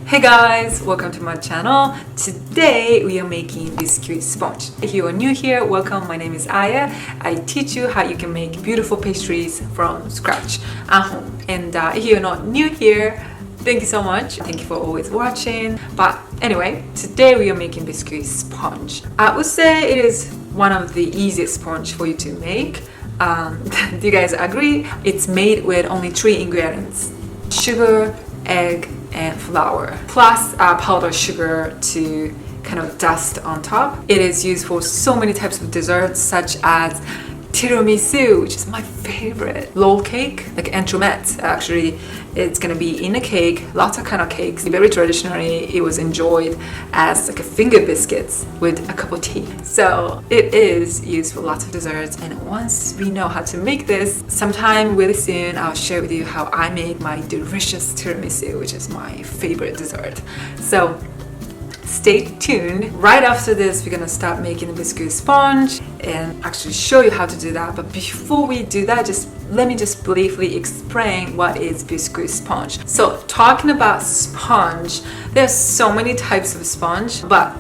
Hey guys, welcome to my channel. Today we are making biscuit sponge. If you are new here, welcome. My name is Aya. I teach you how you can make beautiful pastries from scratch at home. And if you're not new here, thank you so much. Thank you for always watching. But anyway, today we are making biscuit sponge. I would say it is one of the easiest sponge for you to make. Do you guys agree? It's made with only 3 ingredients: sugar, egg, and flour, plus powdered sugar to kind of dust on top. It is used for so many types of desserts, such as Tiramisu, which is my favorite, roll cake, like Entremets. Actually, it's gonna be in a cake, lots of kind of cakes. Very traditionally, it was enjoyed as like a finger biscuits with a cup of tea. So it is used for lots of desserts. And once we know how to make this, sometime really soon, I'll share with you how I make my delicious tiramisu, which is my favorite dessert. So stay tuned. Right after this, we're gonna start making the biscuit sponge and actually show you how to do that. But before we do that, let me briefly explain what is biscuit sponge. So talking about sponge, there's so many types of sponge, but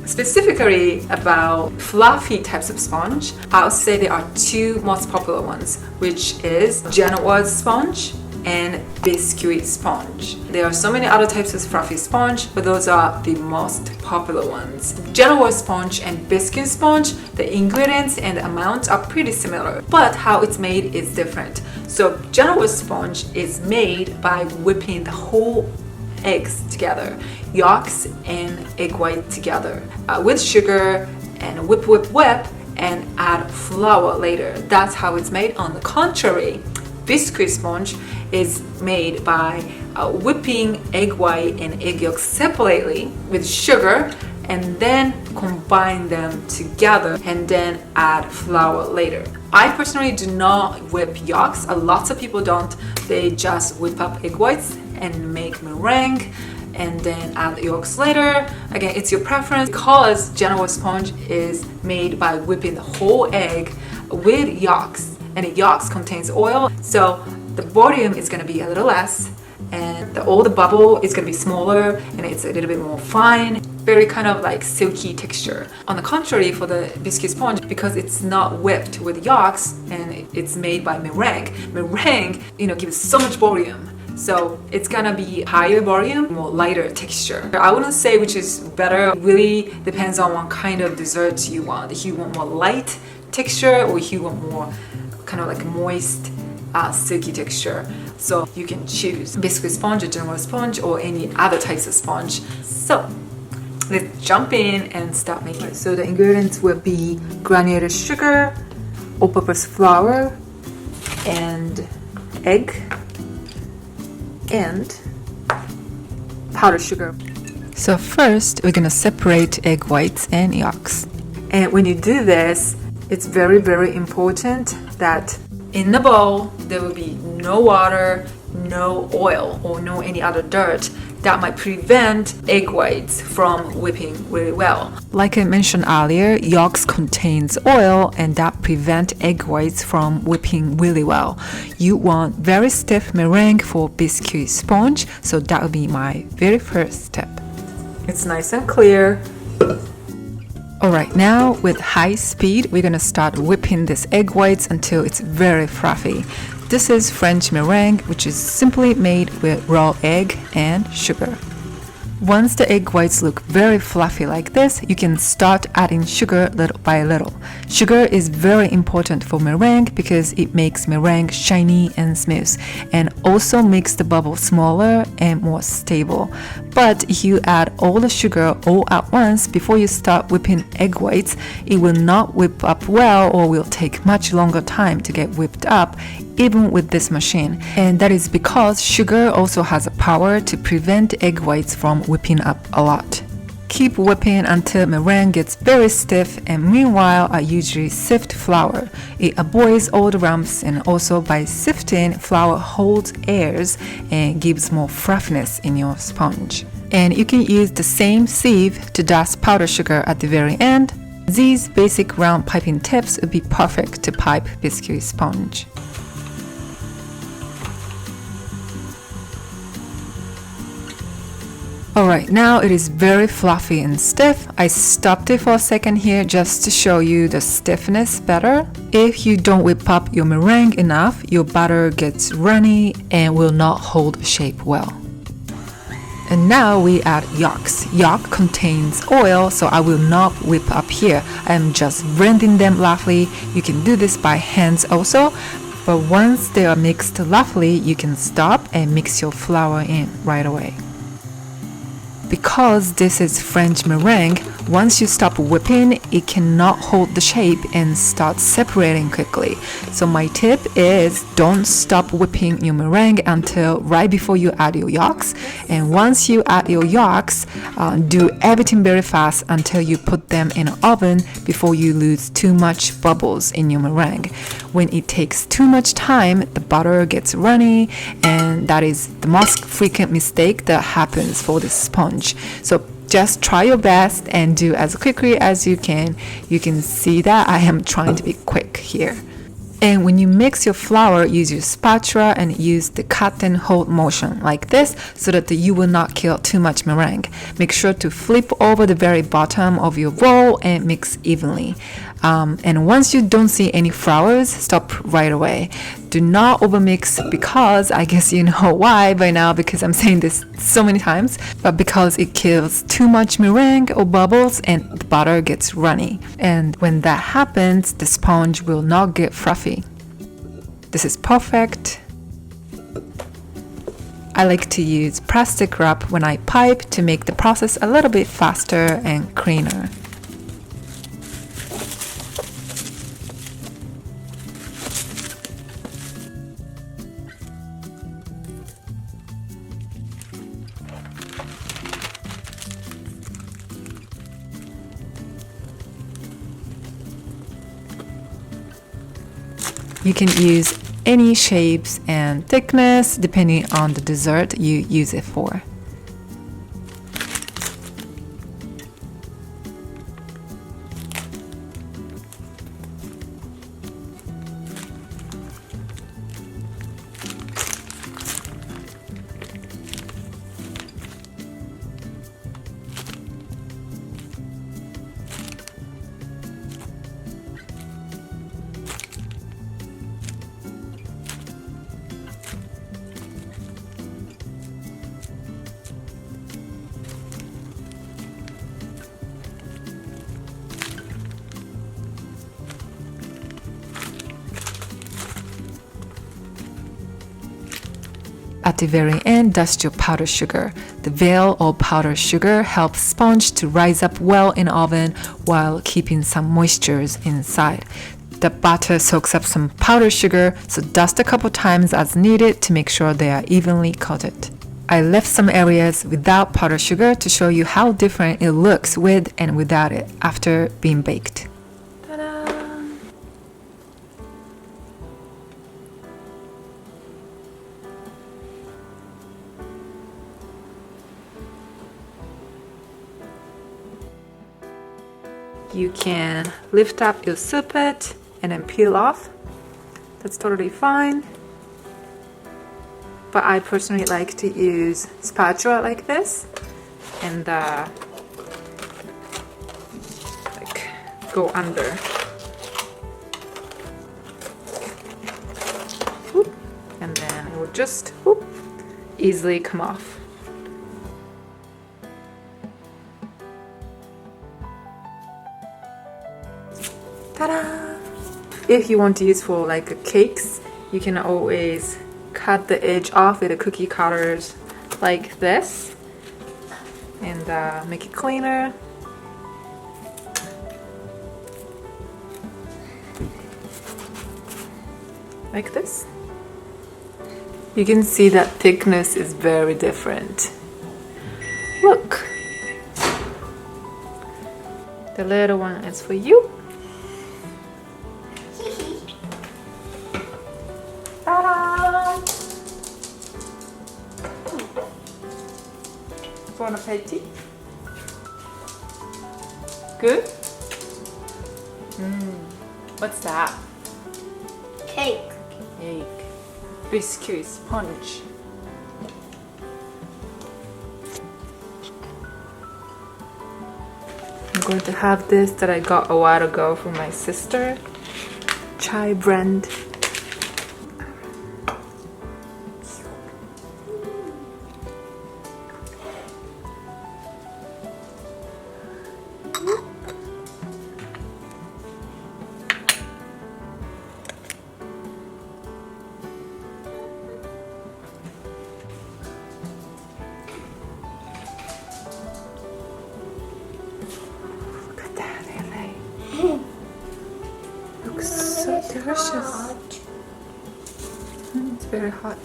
specifically about fluffy types of sponge, I'll say there are 2 most popular ones, which is genoise sponge and biscuit sponge. There are so many other types of fluffy sponge, but those are the most popular ones. Genoise sponge and biscuit sponge, the ingredients and the amounts are pretty similar, but how it's made is different. So genoise sponge is made by whipping the whole eggs together, yolks and egg white together with sugar, and whip and add flour later. That's how it's made. On the contrary, biscuit sponge is made by whipping egg white and egg yolk separately with sugar and then combine them together and then add flour later. I personally do not whip yolks. Lots of people don't. They just whip up egg whites and make meringue and then add yolks later. Again, it's your preference. Because genoise sponge is made by whipping the whole egg with yolks, and the yolks contains oil, so the volume is going to be a little less, and all the bubble is going to be smaller, and it's a little bit more fine, very kind of like silky texture. On the contrary, for the biscuit sponge, because it's not whipped with yolks and it's made by meringue gives so much volume. So it's gonna be higher volume, more lighter texture. I wouldn't say which is better. It really depends on what kind of dessert you want. If you want more light texture, or if you want more kind of like moist, silky texture. So you can choose biscuit sponge or genoise sponge or any other types of sponge. So let's jump in and start making. So the ingredients will be granulated sugar, all-purpose flour, and egg, and powdered sugar. So first, we're gonna separate egg whites and yolks. And when you do this, it's very, very important that in the bowl, there will be no water, no oil, or no any other dirt that might prevent egg whites from whipping really well. Like I mentioned earlier, yolks contains oil and that prevent egg whites from whipping really well. You want very stiff meringue for biscuit sponge, so that will be my very first step. It's nice and clear. Alright, now with high speed, we're gonna start whipping this egg whites until it's very fluffy. This is French meringue, which is simply made with raw egg and sugar. Once the egg whites look very fluffy like this, you can start adding sugar little by little. Sugar is very important for meringue because it makes meringue shiny and smooth, and also makes the bubble smaller and more stable. But if you add all the sugar all at once before you start whipping egg whites, it will not whip up well, or will take much longer time to get whipped up, even with this machine. And that is because sugar also has a power to prevent egg whites from whipping up a lot. Keep whipping until meringue gets very stiff, and meanwhile I usually sift flour. It avoids all the lumps, and also by sifting, flour holds airs and gives more fluffiness in your sponge. And you can use the same sieve to dust powdered sugar at the very end. These basic round piping tips would be perfect to pipe biscuit sponge. Alright, now it is very fluffy and stiff. I stopped it for a second here just to show you the stiffness better. If you don't whip up your meringue enough, your batter gets runny and will not hold shape well. And now we add yolks. Yolk contains oil, so I will not whip up here. I am just blending them lovely. You can do this by hands also, but once they are mixed lovely, you can stop and mix your flour in right away. Because this is French meringue, once you stop whipping, it cannot hold the shape and start separating quickly. So my tip is don't stop whipping your meringue until right before you add your yolks. And once you add your yolks, do everything very fast until you put them in an oven before you lose too much bubbles in your meringue. When it takes too much time, the butter gets runny, and that is the most frequent mistake that happens for this sponge. So just try your best and do as quickly as you can. You can see that I am trying to be quick here. And when you mix your flour, use your spatula and use the cut and hold motion like this so that you will not kill too much meringue. Make sure to flip over the very bottom of your bowl and mix evenly. And once you don't see any flowers, stop right away. Do not overmix because I guess you know why by now, because I'm saying this so many times, but because it kills too much meringue or bubbles and the butter gets runny. And when that happens, the sponge will not get fluffy. This is perfect. I like to use plastic wrap when I pipe to make the process a little bit faster and cleaner. You can use any shapes and thickness depending on the dessert you use it for. At the very end, dust your powdered sugar. The veil or powdered sugar helps sponge to rise up well in the oven while keeping some moistures inside. The batter soaks up some powdered sugar, so dust a couple times as needed to make sure they are evenly coated. I left some areas without powdered sugar to show you how different it looks with and without it after being baked. You can lift up your sippet and then peel off. That's totally fine. But I personally like to use spatula like this and like go under. Whoop. And then it will just whoop, easily come off. Ta-da! If you want to use for like cakes, you can always cut the edge off with the cookie cutters like this and make it cleaner. Like this. You can see that thickness is very different. Look! The little one is for you. Bon appetit. Good? What's that? Cake. Cake. Biscuit sponge. going to have this that I got a while ago from my sister. Chai brand. Looks so delicious. It's very hot.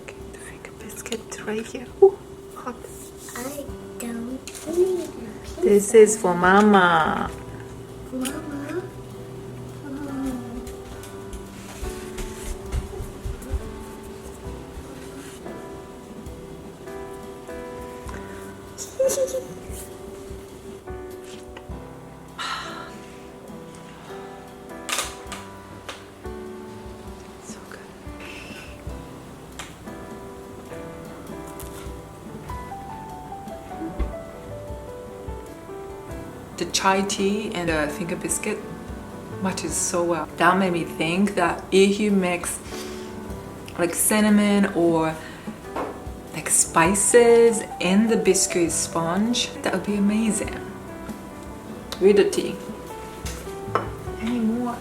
Okay, the finger biscuit right here. Ooh, hot. I don't need it. This is for Mama. Mama. So good. The chai tea and the finger biscuit matches so well. That made me think that if you mix like cinnamon or like spices in the biscuit sponge, that would be amazing. With the tea. Any more?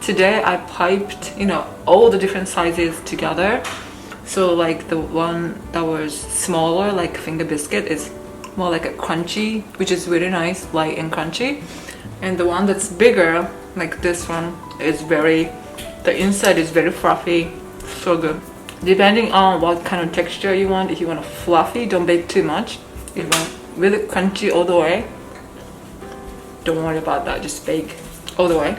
Today I piped, all the different sizes together. So like the one that was smaller, like finger biscuit, is more like a crunchy, which is really nice, light and crunchy. And the one that's bigger, like this one, is the inside is very fluffy, so good. Depending on what kind of texture you want, if you want a fluffy, don't bake too much. If you want really crunchy all the way, don't worry about that, just bake all the way.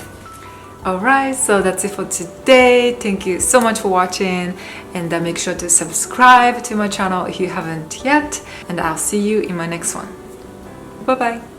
Alright, so that's it for today. Thank you so much for watching, and make sure to subscribe to my channel if you haven't yet, and I'll see you in my next one. Bye bye.